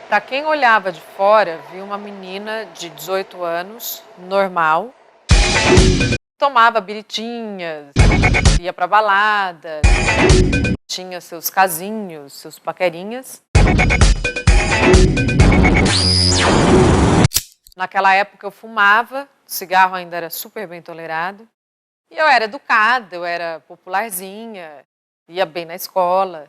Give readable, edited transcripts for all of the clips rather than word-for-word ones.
Para quem olhava de fora, via uma menina de 18 anos, normal, tomava biritinhas, ia pra balada, tinha seus casinhos, seus paquerinhas. Naquela época eu fumava, cigarro ainda era super bem tolerado. E eu era educada, eu era popularzinha, ia bem na escola.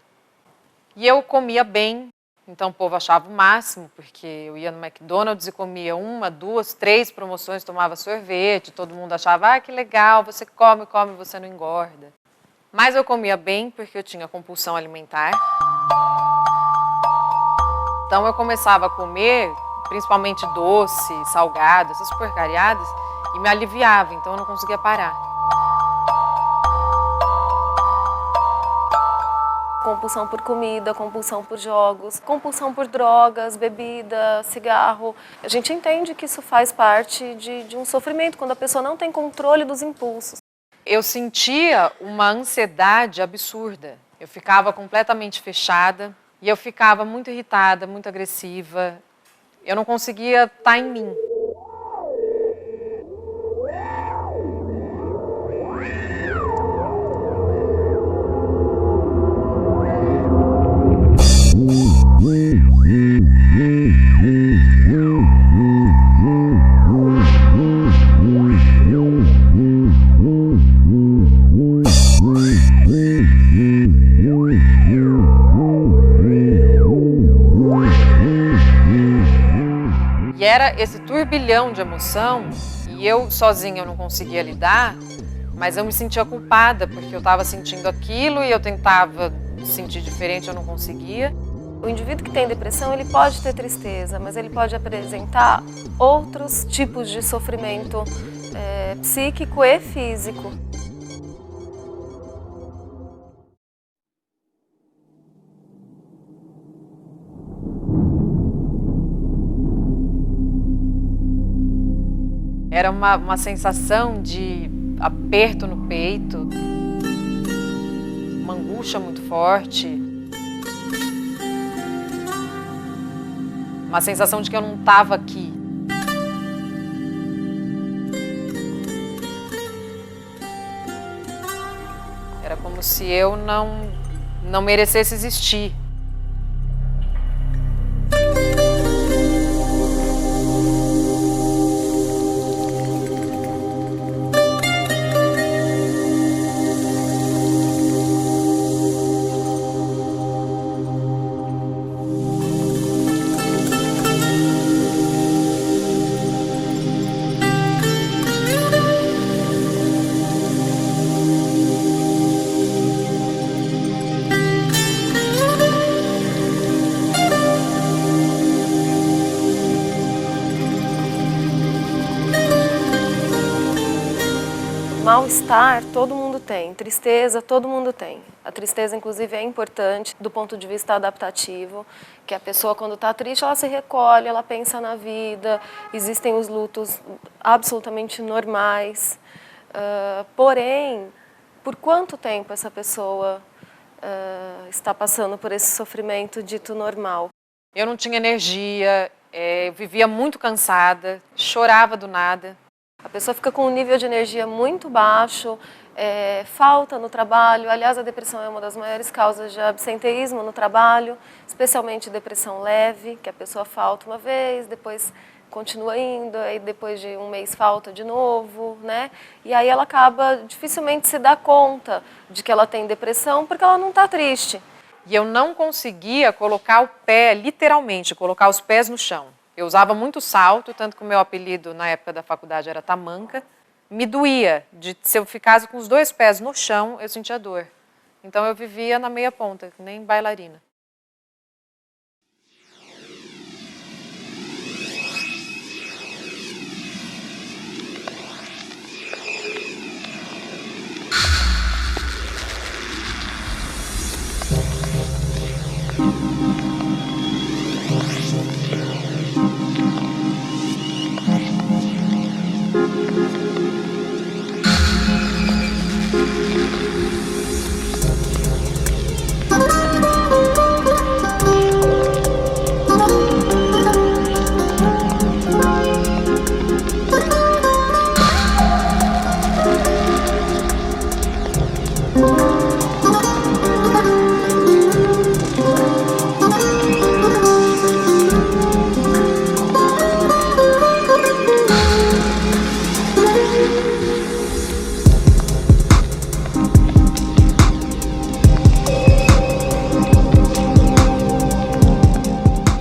E eu comia bem. Então o povo achava o máximo, porque eu ia no McDonald's e comia 1, 2, 3 promoções, tomava sorvete, todo mundo achava, que legal, você come, você não engorda. Mas eu comia bem porque eu tinha compulsão alimentar. Então eu começava a comer, principalmente doce, salgado, essas porcariadas, e me aliviava, então eu não conseguia parar. Compulsão por comida, compulsão por jogos, compulsão por drogas, bebida, cigarro. A gente entende que isso faz parte de um sofrimento, quando a pessoa não tem controle dos impulsos. Eu sentia uma ansiedade absurda. Eu ficava completamente fechada e eu ficava muito irritada, muito agressiva. Eu não conseguia estar em mim. E era esse turbilhão de emoção, e eu sozinha eu não conseguia lidar, mas eu me sentia culpada, porque eu estava sentindo aquilo e eu tentava sentir diferente, eu não conseguia. O indivíduo que tem depressão, ele pode ter tristeza, mas ele pode apresentar outros tipos de sofrimento psíquico e físico. Era uma sensação de aperto no peito, uma angústia muito forte, uma sensação de que eu não estava aqui. Era como se eu não merecesse existir. Mal-estar todo mundo tem, tristeza todo mundo tem. A tristeza, inclusive, é importante do ponto de vista adaptativo, que a pessoa, quando está triste, ela se recolhe, ela pensa na vida, existem os lutos absolutamente normais. Porém, por quanto tempo essa pessoa está passando por esse sofrimento dito normal? Eu não tinha energia, eu vivia muito cansada, chorava do nada. A pessoa fica com um nível de energia muito baixo, falta no trabalho. Aliás, a depressão é uma das maiores causas de absenteísmo no trabalho, especialmente depressão leve, que a pessoa falta uma vez, depois continua indo, aí depois de um mês falta de novo, né? E aí ela acaba dificilmente se dá conta de que ela tem depressão porque ela não está triste. E eu não conseguia colocar o pé, literalmente, colocar os pés no chão. Eu usava muito salto, tanto que o meu apelido na época da faculdade era tamanca. Me doía, se eu ficasse com os 2 pés no chão, eu sentia dor. Então eu vivia na meia ponta, nem bailarina.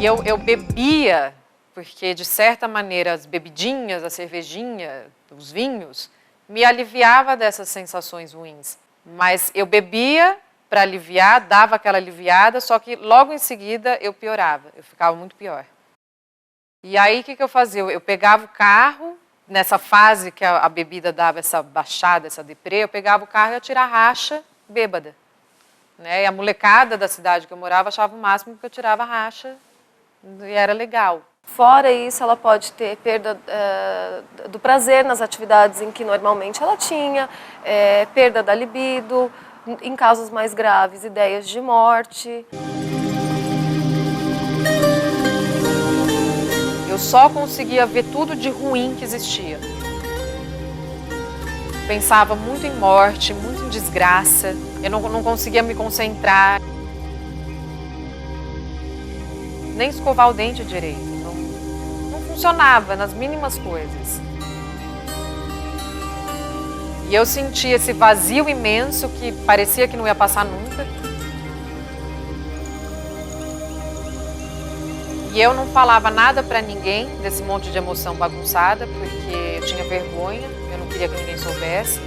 E eu bebia, porque de certa maneira as bebidinhas, a cervejinha, os vinhos, me aliviava dessas sensações ruins. Mas eu bebia para aliviar, dava aquela aliviada, só que logo em seguida eu piorava, eu ficava muito pior. E aí o que eu fazia? Eu pegava o carro, nessa fase que a bebida dava essa baixada, essa deprê, eu pegava o carro e ia tirar racha bêbada. Né? E a molecada da cidade que eu morava achava o máximo porque eu tirava racha e era legal. Fora isso, ela pode ter perda do prazer nas atividades em que normalmente ela tinha, perda da libido, em casos mais graves, ideias de morte. Eu só conseguia ver tudo de ruim que existia. Pensava muito em morte, muito em desgraça, eu não conseguia me concentrar. Nem escovar o dente direito, não funcionava nas mínimas coisas. E eu sentia esse vazio imenso que parecia que não ia passar nunca. E eu não falava nada para ninguém desse monte de emoção bagunçada, porque eu tinha vergonha, eu não queria que ninguém soubesse.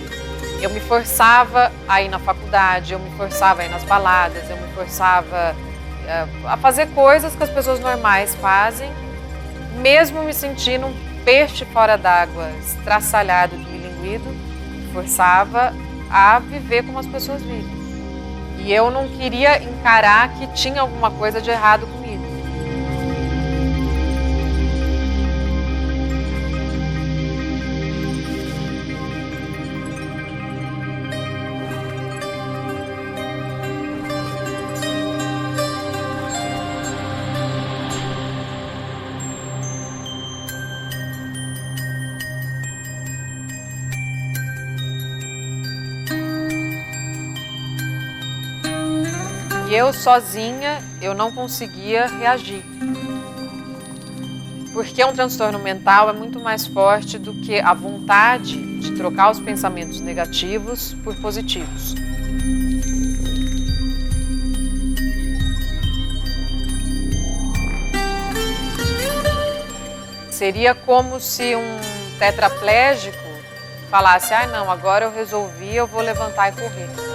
Eu me forçava a ir na faculdade, eu me forçava a ir nas baladas, eu me forçava a fazer coisas que as pessoas normais fazem, mesmo me sentindo um peixe fora d'água, estraçalhado, desmilinguido, forçava a viver como as pessoas vivem. E eu não queria encarar que tinha alguma coisa de errado comigo. E eu sozinha, eu não conseguia reagir. Porque um transtorno mental é muito mais forte do que a vontade de trocar os pensamentos negativos por positivos. Seria como se um tetraplégico falasse: ah, não, agora eu resolvi, eu vou levantar e correr.